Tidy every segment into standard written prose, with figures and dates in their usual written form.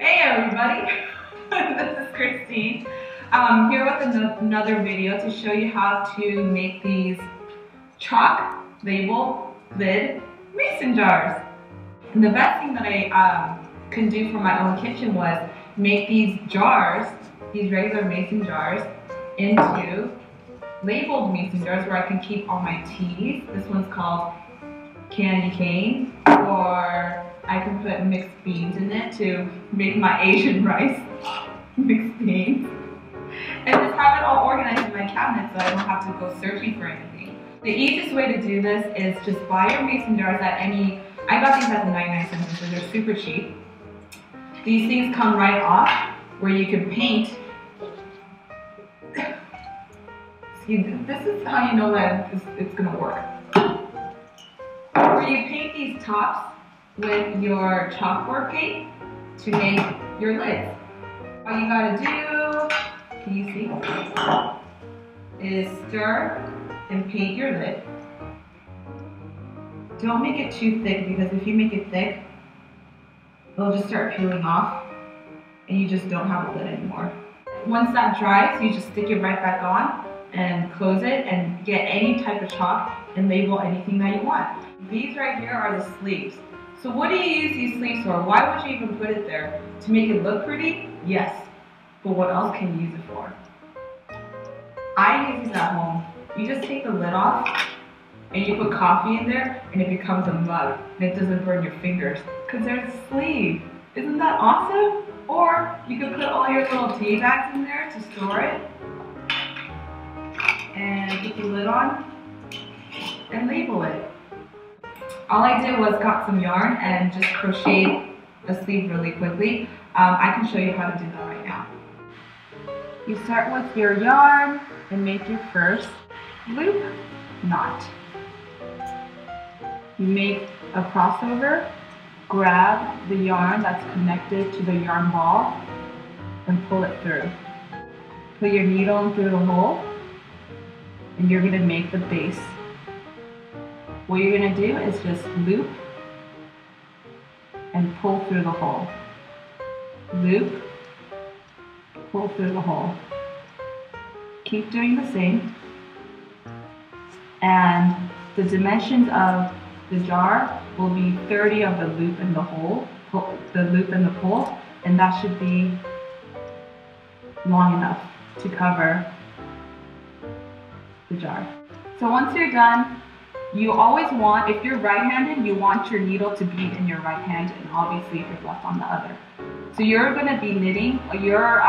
Hey everybody, this is Christine. Here with another video to show you how to make these chalk label lid mason jars. And the best thing that I can do for my own kitchen was make these jars, these regular mason jars, into labeled mason jars where I can keep all my teas. This one's called candy cane, or I can put mixed beans in it to make my Asian rice mixed beans. And just have it all organized in my cabinet so I don't have to go searching for anything. The easiest way to do this is just buy your mason jars at any, I got these at the 99-cent, so they're super cheap. These things come right off where you can paint. See, this is how you know that it's gonna work. Where you paint these tops with your chalkboard paint to make your lids. All you gotta do, can you see, is stir and paint your lid. Don't make it too thick, because if you make it thick, it'll just start peeling off and you just don't have a lid anymore. Once that dries, you just stick it right back on and close it and get any type of chalk and label anything that you want. These right here are the sleeves. So what do you use these sleeves for? Why would you even put it there? To make it look pretty? Yes. But what else can you use it for? I use these at home. You just take the lid off and you put coffee in there and it becomes a mug and it doesn't burn your fingers because there's a sleeve. Isn't that awesome? Or you could put all your little tea bags in there to store it and put the lid on and label it. All I did was got some yarn and just crocheted a sleeve really quickly. I can show you how to do that right now. You start with your yarn and make your first loop knot. You make a crossover, grab the yarn that's connected to the yarn ball and pull it through. Put your needle in through the hole and you're going to make the base. What you're going to do is just loop and pull through the hole. Loop, pull through the hole. Keep doing the same. And the dimensions of the jar will be 30 of the loop in the hole, the loop in the pull, and that should be long enough to cover the jar. So once you're done, you always want, if you're right-handed, you want your needle to be in your right hand, and obviously if you're left on the other. So you're going to be knitting, your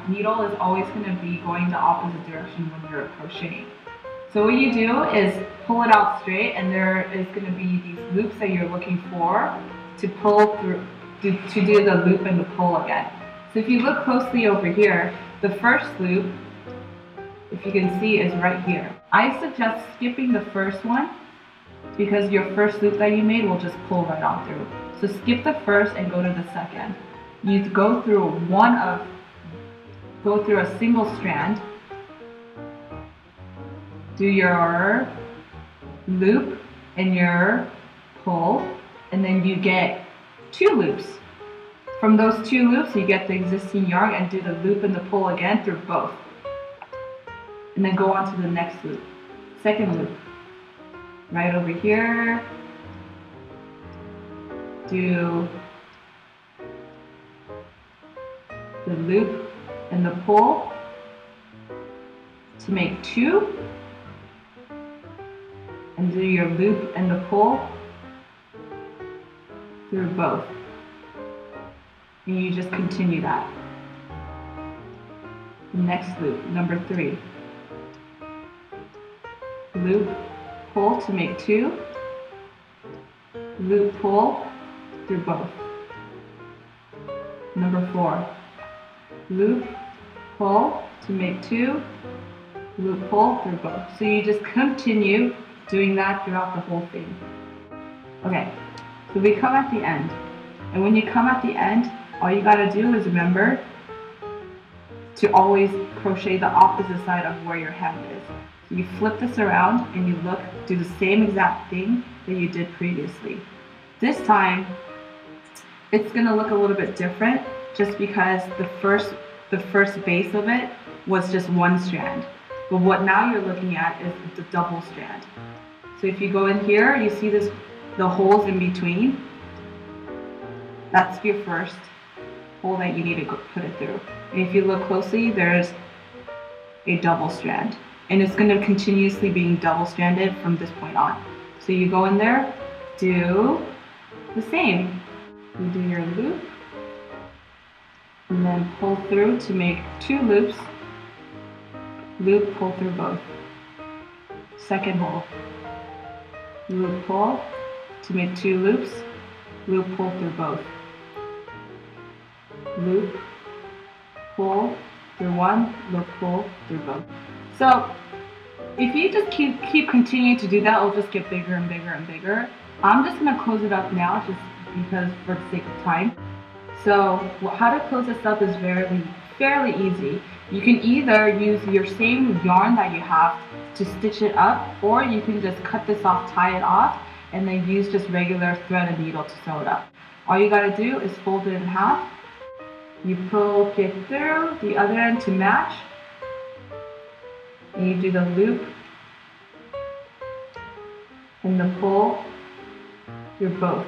needle is always going to be going the opposite direction when you're crocheting. So what you do is pull it out straight, and there is going to be these loops that you're looking for to pull through, to do the loop and the pull again. So if you look closely over here, the first loop, if you can see, is right here. I suggest skipping the first one, because your first loop that you made will just pull right on through. So skip the first and go to the second. You go through a single strand, do your loop and your pull, and then you get 2 loops. From those 2 loops, you get the existing yarn and do the loop and the pull again through both. And then go on to the next loop, second loop. Right over here, do the loop and the pull to make 2, and do your loop and the pull through both. And you just continue that. Next loop, number 3. Loop, pull to make 2, loop, pull through both. Number 4, loop, pull to make 2, loop, pull through both. So you just continue doing that throughout the whole thing. Okay, so we come at the end. And when you come at the end, all you gotta do is remember to always crochet the opposite side of where your hand is. So you flip this around and you look, do the same exact thing that you did previously. This time, it's gonna look a little bit different just because the first base of it was just one strand. But what now you're looking at is the double strand. So if you go in here, you see the holes in between. That's your first hole that you need to put it through. And if you look closely, there's a double strand. And it's going to continuously be double stranded from this point on. So you go in there, do the same. You do your loop, and then pull through to make 2 loops. Loop, pull through both. Second hole. Loop, pull to make 2 loops. Loop, pull through both. Loop, pull through one, loop, pull through both. So if you just keep continuing to do that, it'll just get bigger and bigger and bigger. I'm just going to close it up now just because for the sake of time. So how to close this up is fairly easy. You can either use your same yarn that you have to stitch it up, or you can just cut this off, tie it off, and then use just regular thread and needle to sew it up. All you got to do is fold it in half. You poke it through the other end to match. And you do the loop and the pull, you're both.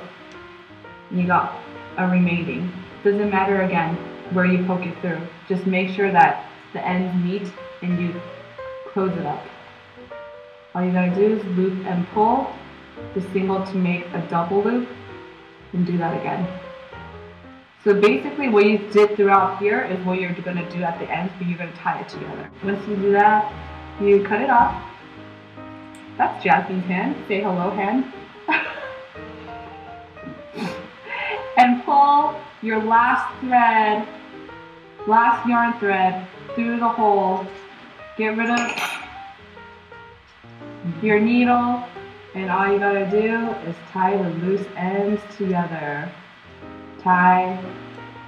You got a remaining. Doesn't matter again where you poke it through. Just make sure that the ends meet and you close it up. All you gotta do is loop and pull the single to make a double loop and do that again. So basically what you did throughout here is what you're gonna do at the end, but you're gonna tie it together. Once you do that, you cut it off. That's Jasmine's hand. Say hello, hand. And pull your last yarn thread through the hole. Get rid of your needle, and all you gotta do is tie the loose ends together. Tie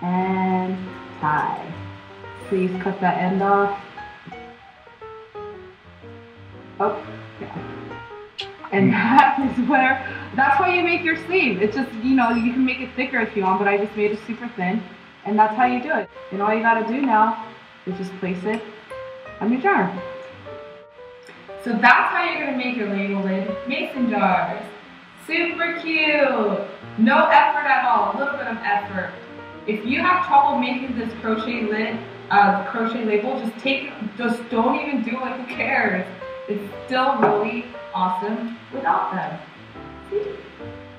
and tie. Please cut that end off. Oh, yeah. And that's why you make your sleeve. It's just, you can make it thicker if you want, but I just made it super thin. And that's how you do it. And all you gotta do now is just place it on your jar. So that's how you're gonna make your label lid mason jars. Super cute. No effort at all, a little bit of effort. If you have trouble making this crochet lid, crochet label, just don't even do it, who cares? It's still really awesome without them. See?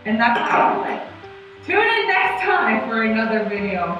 And that's how you do it. Tune in next time for another video.